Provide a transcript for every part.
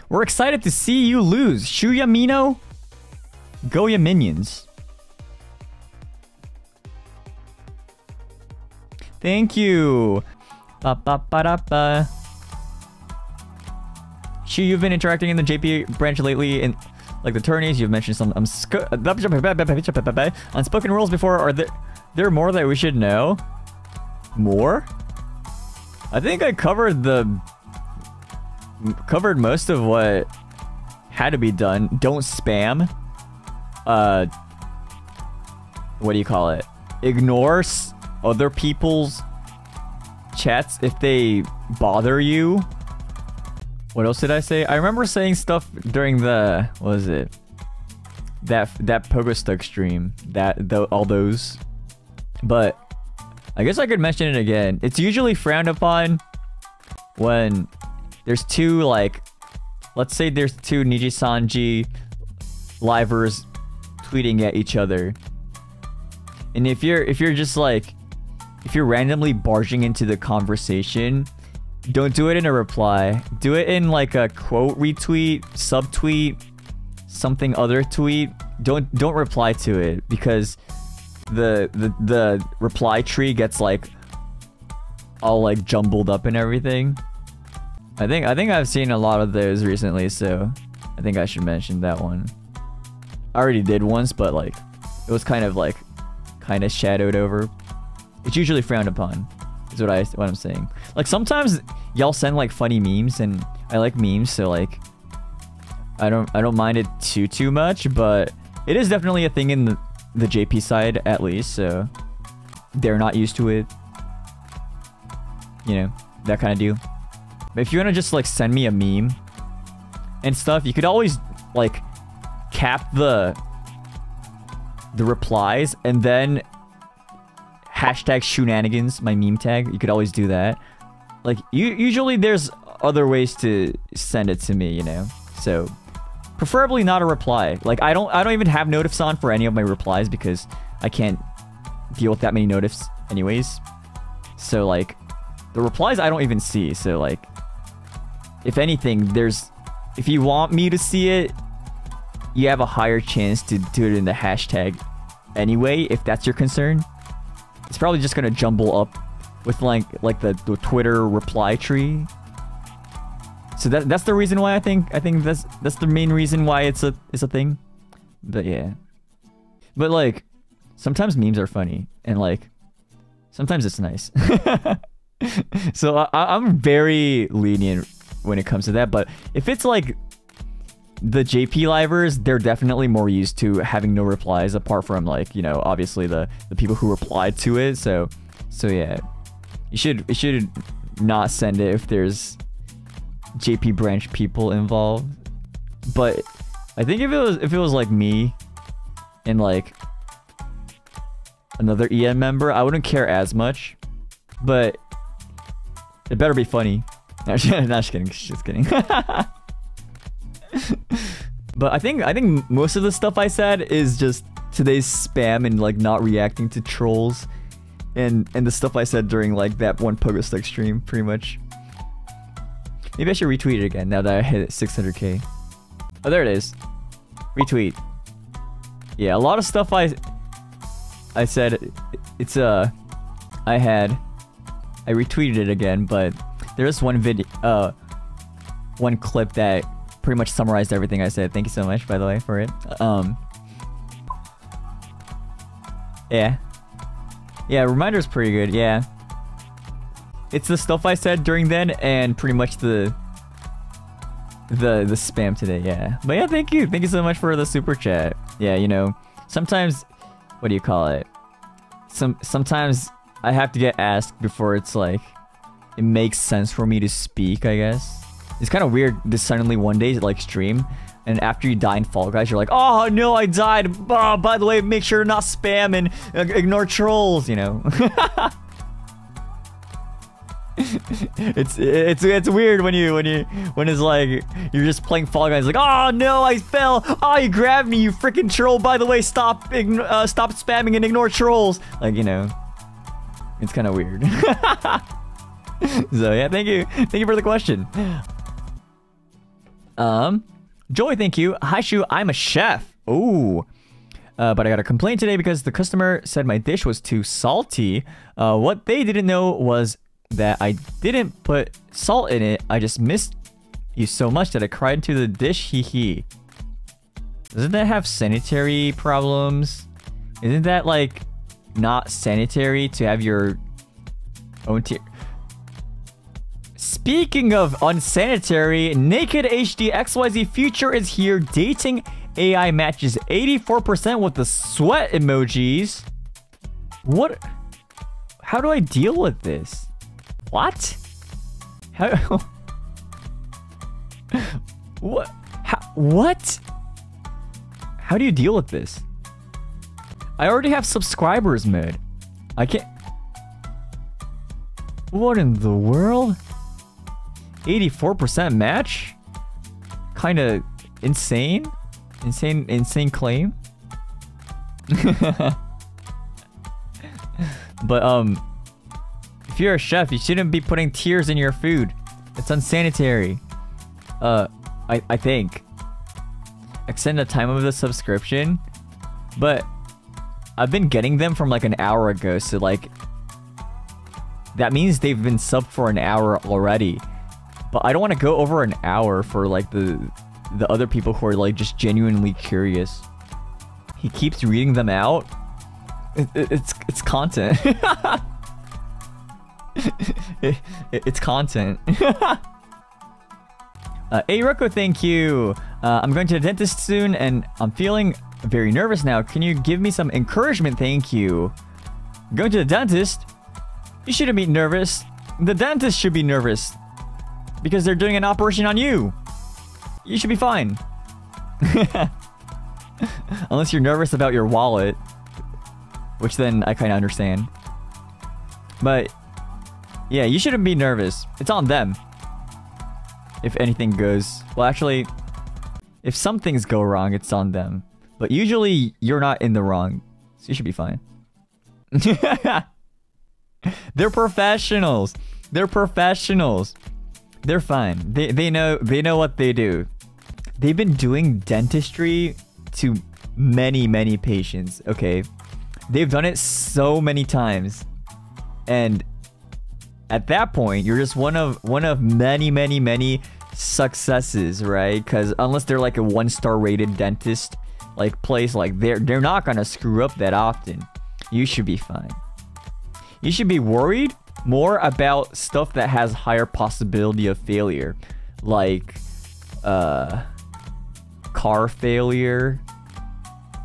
We're excited to see you lose. Shu Yamino. Go ya minions. Thank you. Ba ba ba da ba. Shu, you've been interacting in the JP branch lately, and like the attorneys, you've mentioned some unspoken rules before. Are there more that we should know? More? I think I covered most of what had to be done. Don't spam. What do you call it? Ignore other people's chats if they bother you. What else did I say? I remember saying stuff during the, what was it? That Pogostuck stream. All those. But I guess I could mention it again. It's usually frowned upon when there's two, like, let's say there's two Nijisanji livers tweeting at each other. And if you're just like, if you're randomly barging into the conversation, don't do it in a reply. Do it in like a quote retweet, subtweet, something other tweet. Don't reply to it, because the reply tree gets like all like jumbled up and everything. I think I've seen a lot of those recently, so I think I should mention that one. I already did once, but like it was kind of shadowed over. It's usually frowned upon, is what I'm saying. Like sometimes y'all send like funny memes, and I like memes, so like I don't mind it too much, but it is definitely a thing in the JP side, at least, so they're not used to it. You know, that kind of deal. But if you want to just like send me a meme and stuff, you could always like cap the replies and then hashtag shenanigans, my meme tag. You could always do that. Like usually there's other ways to send it to me, you know. So preferably not a reply. Like I don't even have notifs on for any of my replies, because I can't deal with that many notifs anyways. So like the replies I don't even see. So like if anything, if you want me to see it, you have a higher chance to do it in the hashtag anyway, if that's your concern. It's probably just gonna jumble up with like the Twitter reply tree. So that's the reason why I think that's the main reason why it's a thing. But yeah. But like sometimes memes are funny, and like sometimes it's nice. So I'm very lenient when it comes to that. But if it's like the JP livers, they're definitely more used to having no replies, apart from like, you know, obviously the people who replied to it. So yeah, you should not send it if there's JP branch people involved. But I think if it was like me and like another EN member, I wouldn't care as much. But it better be funny. No, just kidding. But I think most of the stuff I said is just today's spam and like not reacting to trolls, and the stuff I said during like that one Pogostuck stream, pretty much. Maybe I should retweet it again now that I hit 600k. Oh, there it is. Retweet. Yeah, a lot of stuff I said, it's I retweeted it again, but there's one video, one clip that pretty much summarized everything I said. Thank you so much, by the way, for it. Yeah, reminder's pretty good. Yeah, it's the stuff I said during then, and pretty much the spam today. Yeah, but yeah, thank you so much for the super chat. Yeah, you know, sometimes, what do you call it? Sometimes I have to get asked before it's like it makes sense for me to speak, I guess. It's kind of weird to suddenly one day like stream, and after you die in Fall Guys, you're like, oh no, I died. Oh, by the way, make sure to not spam and ignore trolls, you know. it's weird when it's like you're just playing Fall Guys, like, oh no, I fell. Oh, you grabbed me, you freaking troll. By the way, stop spamming and ignore trolls. Like, you know, it's kind of weird. So yeah, thank you for the question. Joey, thank you. Hi, Shu. I'm a chef. Ooh. But I got a complaint today because the customer said my dish was too salty. What they didn't know was that I didn't put salt in it. I just missed you so much that I cried into the dish. Hee hee. Doesn't that have sanitary problems? Isn't that like not sanitary to have your own tier? Speaking of unsanitary, Naked HD XYZ Future is here. Dating AI matches 84% with the sweat emojis. What? How do I deal with this? What? How? What? What? How do you deal with this? I already have subscribers mode. I can't... What in the world? 84% match? Kinda insane? Insane claim? But, if you're a chef, you shouldn't be putting tears in your food. It's unsanitary. I think. Extend the time of the subscription. But I've been getting them from like an hour ago, so like that means they've been subbed for an hour already. But I don't want to go over an hour for like the other people who are like just genuinely curious. He keeps reading them out. It's content. It's content. Hey Rocco, thank you. I'm going to the dentist soon and I'm feeling very nervous now. Can you give me some encouragement? Thank you. Going to the dentist? You shouldn't be nervous. The dentist should be nervous. Because they're doing an operation on you. You should be fine. Unless you're nervous about your wallet. Which then I kind of understand. But yeah, you shouldn't be nervous. It's on them. If anything goes... Well, actually, if some things go wrong, it's on them. But usually, you're not in the wrong. So you should be fine. They're professionals. They're professionals. They're fine. They know what they do. They've been doing dentistry to many patients, okay? They've done it so many times. And at that point, you're just one of many successes, right? Because unless they're like a 1-star rated dentist like place, like they're not gonna screw up that often. You should be fine. You should be worried more about stuff that has higher possibility of failure, like car failure,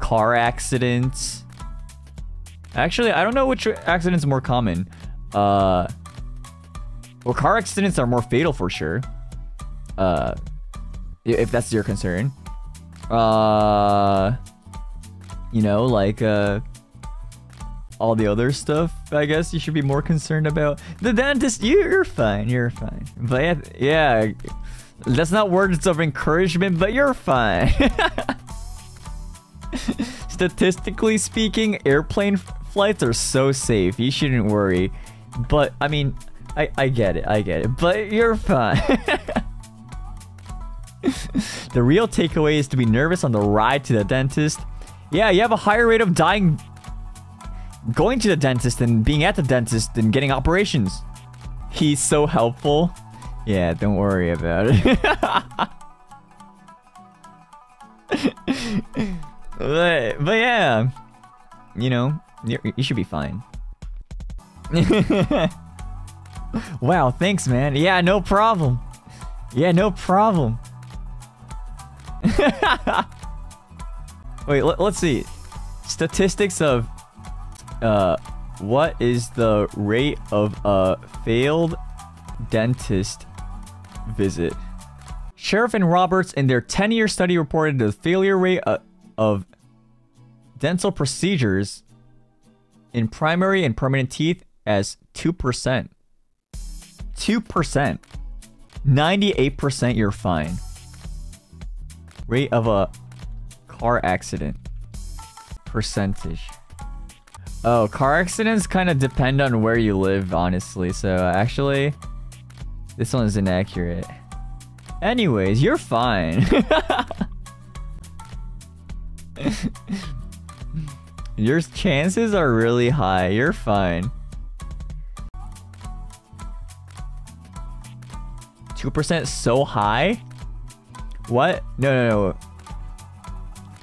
car accidents. Actually, I don't know which accidents are more common. Well, car accidents are more fatal for sure. If that's your concern. You know, like, all the other stuff, I guess you should be more concerned about. The dentist, you're fine, you're fine. But yeah, that's not words of encouragement, but you're fine. Statistically speaking, airplane flights are so safe. You shouldn't worry. But, I mean, I get it. But you're fine. The real takeaway is to be nervous on the ride to the dentist. Yeah, you have a higher rate of dying going to the dentist than being at the dentist and getting operations. He's so helpful. Yeah, don't worry about it. but yeah, you know, you should be fine. Wow, thanks, man. Yeah, no problem. Yeah, no problem. Wait, let's see. Statistics of what is the rate of a failed dentist visit? Sheriff and Roberts in their 10-year study reported the failure rate of dental procedures in primary and permanent teeth as 2%. 2%. 98% you're fine. Rate of a car accident. Percentage. Oh, car accidents kind of depend on where you live, honestly. So, actually, this one is inaccurate. Anyways, you're fine. Your chances are really high. You're fine. 2% so high? What? No.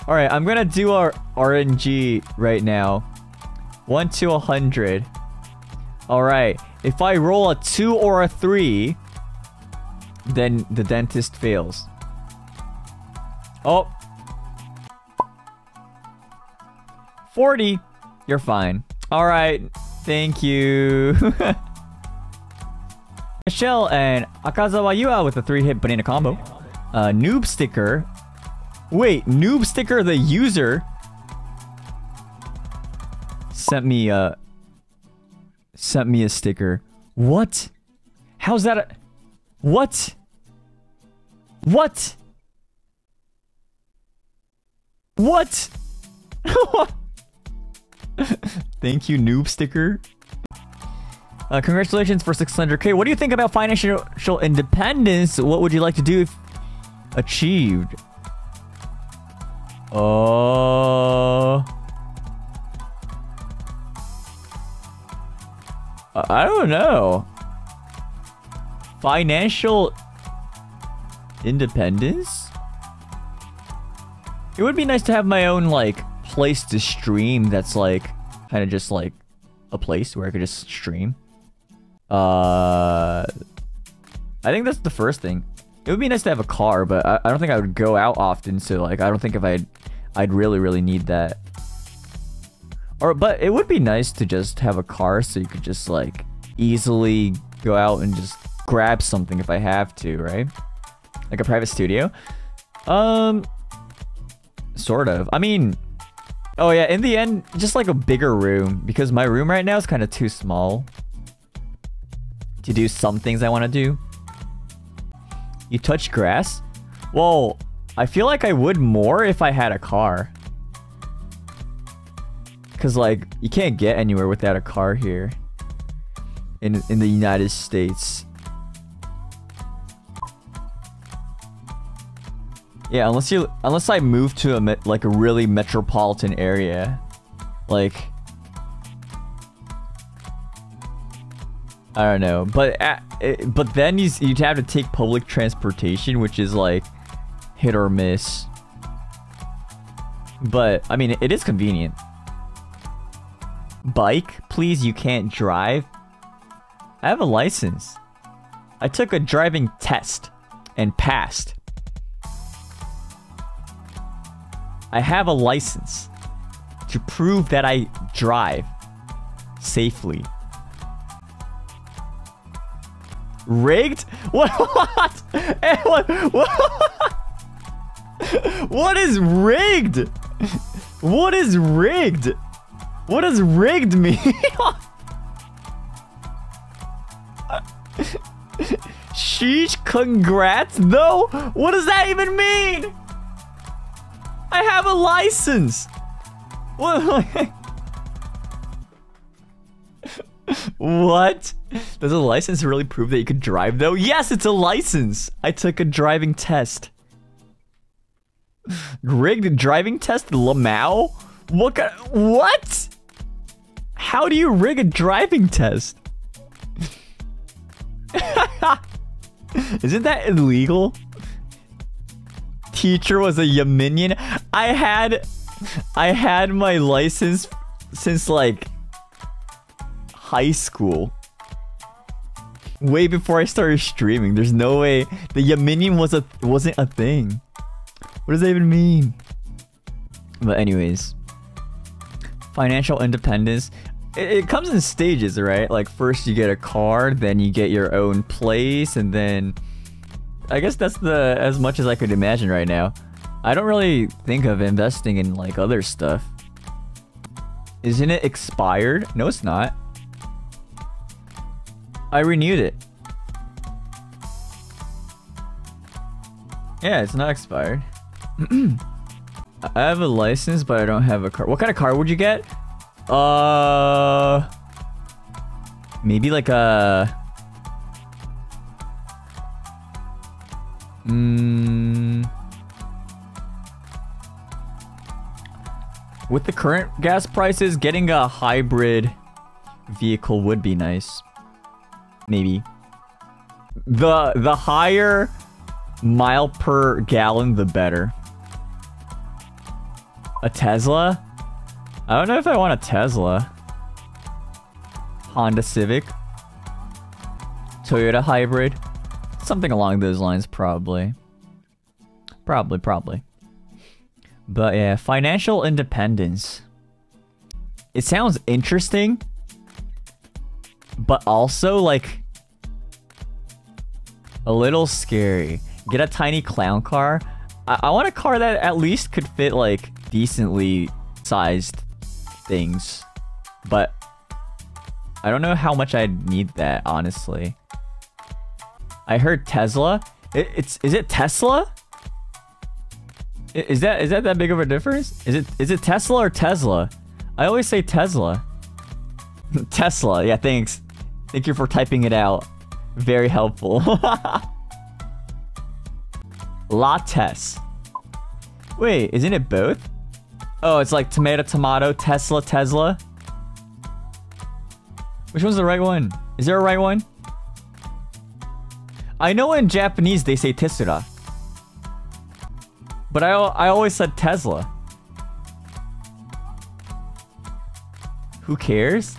Alright, I'm gonna do our RNG right now. 1 to 100. Alright, if I roll a 2 or a 3, then the dentist fails. Oh. 40. You're fine. Alright, thank you. Michelle and Akazawa Yua with a 3-hit banana combo. Noob sticker. Wait, noob sticker the user sent me a sticker. What? How's that a... What? What? What? Thank you, noob sticker. Congratulations for 600k. What do you think about financial independence? What would you like to do if achieved? I don't know. Financial independence? It would be nice to have my own, like, place to stream that's, like, kind of just, like, a place where I could just stream. I think that's the first thing. It would be nice to have a car, but I don't think I would go out often, so, like, I don't think if I'd really need that. But it would be nice to just have a car so you could just, like, easily go out and just grab something if I have to, right? Like a private studio? Sort of. I mean... Oh yeah, in the end, just like a bigger room. Because my room right now is kind of too small to do some things I want to do. You touch grass? Well, I feel like I would more if I had a car. Because, like, you can't get anywhere without a car here. In the United States. Yeah, unless I move to a really metropolitan area, like, I don't know, but then you'd have to take public transportation, which is like hit or miss. But I mean, it is convenient. Bike, please. You can't drive. I have a license. I took a driving test and passed. I have a license to prove that I drive safely. Rigged? What? What is rigged? What is rigged? What does rigged mean? Sheesh, congrats though? What does that even mean? I have a license. What? What? Does a license really prove that you can drive though? Yes, it's a license. I took a driving test. Rigged driving test, Lamau? What? How do you rig a driving test? Isn't that illegal? Teacher was a Yaminian. I had my license since like high school. Way before I started streaming. There's no way the Yaminian wasn't a thing. What does that even mean? But anyways, financial independence. It comes in stages, right? Like first you get a car, then you get your own place, and then I guess that's as much as I could imagine right now. I don't really think of investing in like other stuff. Isn't it expired? No, it's not. I renewed it. Yeah, it's not expired. I have a license, but I don't have a car. What kind of car would you get? Maybe like a... With the current gas prices, getting a hybrid vehicle would be nice. Maybe. The higher mile per gallon, the better. A Tesla? I don't know if I want a Tesla. Honda Civic. Toyota hybrid. Something along those lines, probably. Probably. But yeah, financial independence. It sounds interesting. But also, like, a little scary. Get a tiny clown car. I want a car that at least could fit, like, decently sized things. But I don't know how much I'd need that, honestly. I heard Tesla. Is it Tesla? Is that big of a difference? Is it Tesla or Tesla? I always say Tesla. Tesla. Yeah, thanks. Thank you for typing it out. Very helpful. Lattes. Wait, isn't it both? Oh, it's like tomato, tomato, Tesla, Tesla. Which one's the right one? Is there a right one? I know in Japanese they say Tesla. But I always said Tesla. Who cares?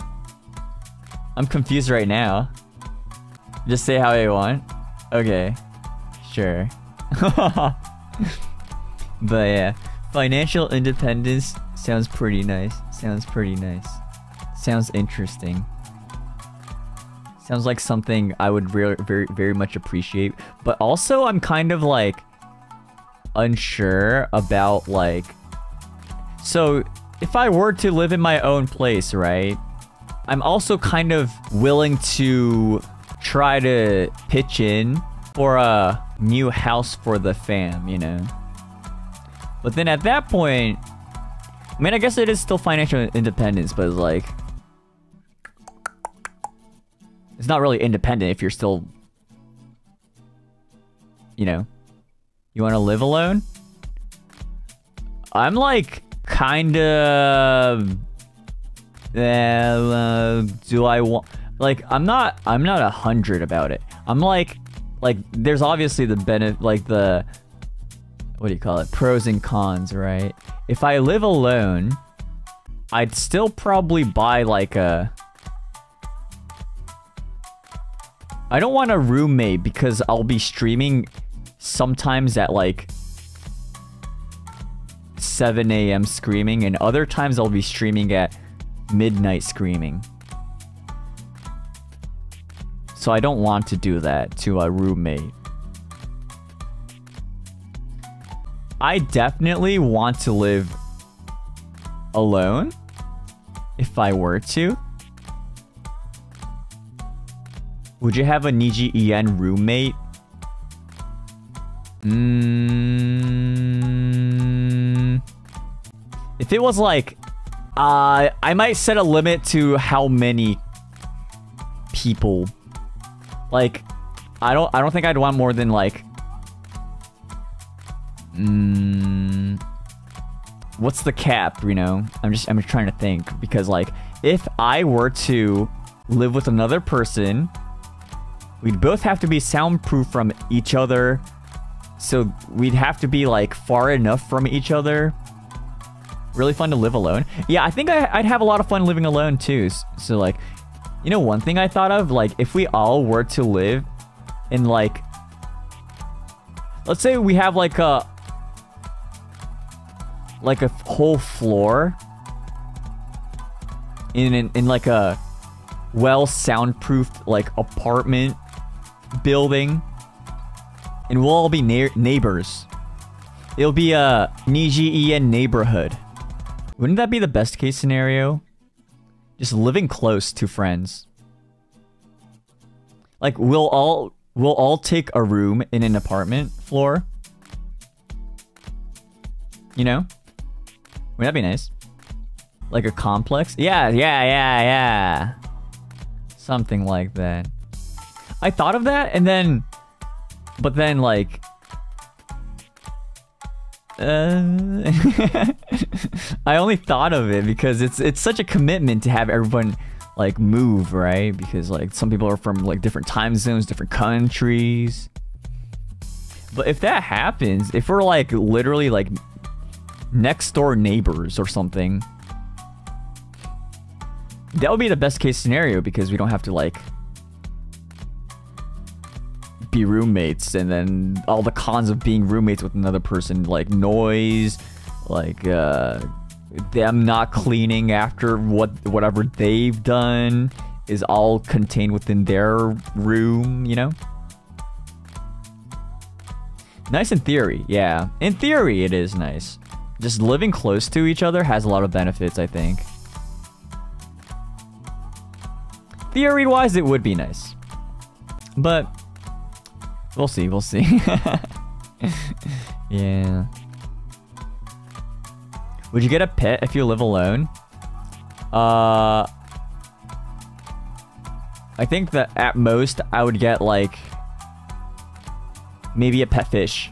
I'm confused right now. Just say how you want. Okay. Sure. But yeah. Financial independence sounds pretty nice. Sounds interesting. Sounds like something I would very much appreciate. But also I'm kind of like unsure about like, so if I were to live in my own place, right, I'm also kind of willing to try to pitch in for a new house for the fam, you know. But then at that point, I mean, I guess it is still financial independence, but it's like, it's not really independent if you're still, you know, you want to live alone? I'm like, kind of, do I want, like, I'm not 100 about it. I'm like, there's obviously the benefit, like the, what do you call it? Pros and cons, right? If I live alone, I'd still probably buy like a, I don't want a roommate because I'll be streaming sometimes at like 7 a.m. screaming, and other times I'll be streaming at midnight screaming. So I don't want to do that to a roommate. I definitely want to live alone if I were to. Would you have a Nijisanji EN roommate? If it was like, I might set a limit to how many people. Like, I don't think I'd want more than like, what's the cap, you know? I'm just trying to think, because like, if I were to live with another person, we'd both have to be soundproof from each other. So we'd have to be like far enough from each other. Really fun to live alone. Yeah, I think I'd have a lot of fun living alone too. So like, you know, one thing I thought of, like, if we all were to live in like, let's say we have like a whole floor in like a well soundproofed like apartment building, and we'll all be neighbors. It'll be a Nijisanji EN neighborhood. Wouldn't that be the best case scenario? Just living close to friends. Like, we'll all take a room in an apartment floor. You know? Wouldn't that be nice? Like a complex? Yeah. Something like that. I thought of that, and then, but then like, I only thought of it because it's such a commitment to have everyone like move, right? Because like some people are from like different time zones, different countries. But if that happens, if we're like literally like next door neighbors or something, that would be the best case scenario because we don't have to like be roommates, and then all the cons of being roommates with another person, like noise, like them not cleaning after whatever they've done is all contained within their room, you know? Nice in theory, yeah. In theory, it is nice. Just living close to each other has a lot of benefits, I think. Theory-wise, it would be nice. But we'll see, we'll see. Yeah. Would you get a pet if you live alone? I think that at most I would get like maybe a pet fish.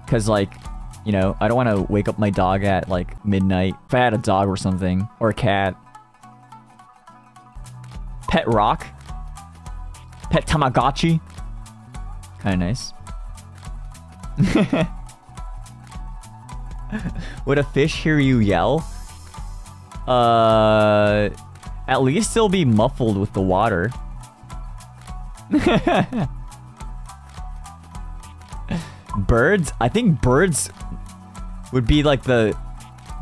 Cause like, you know, I don't want to wake up my dog at like midnight. If I had a dog or something, or a cat. Pet rock. Pet Tamagotchi. Kinda nice. Would a fish hear you yell? At least it'll be muffled with the water. Birds? I think birds would be like the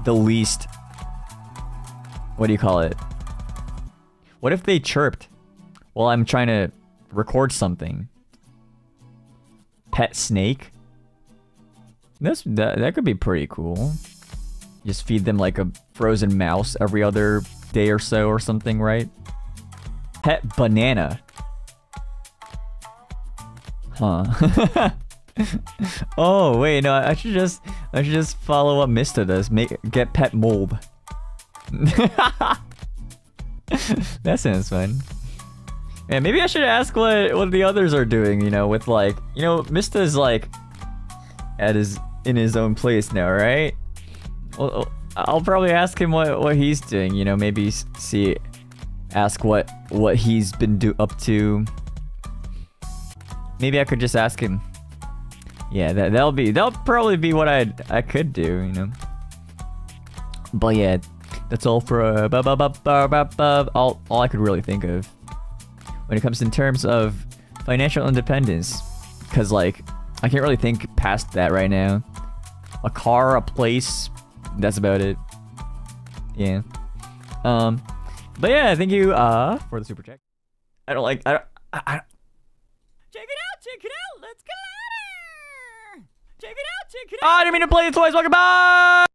least... What do you call it? What if they chirped while I'm trying to record something? Pet snake? That could be pretty cool. Just feed them like a frozen mouse every other day or so or something, right? Pet banana. Huh. Oh wait, no, I should just follow what Mista does. Get pet mold. That sounds fun. Yeah, maybe I should ask what the others are doing, you know, with like, you know, Mista's like in his own place now, right? Well, I'll probably ask him what he's doing, you know, maybe ask what he's been up to. Maybe I could just ask him. Yeah, that'll probably be what I could do, you know. But yeah, that's all for all I could really think of when it comes in terms of financial independence, because like I can't really think past that right now. A car, a place, that's about it. Yeah. But yeah, thank you for the super check. I don't check it out, let's go. Check it out. Oh, I didn't mean to play it twice. Welcome back.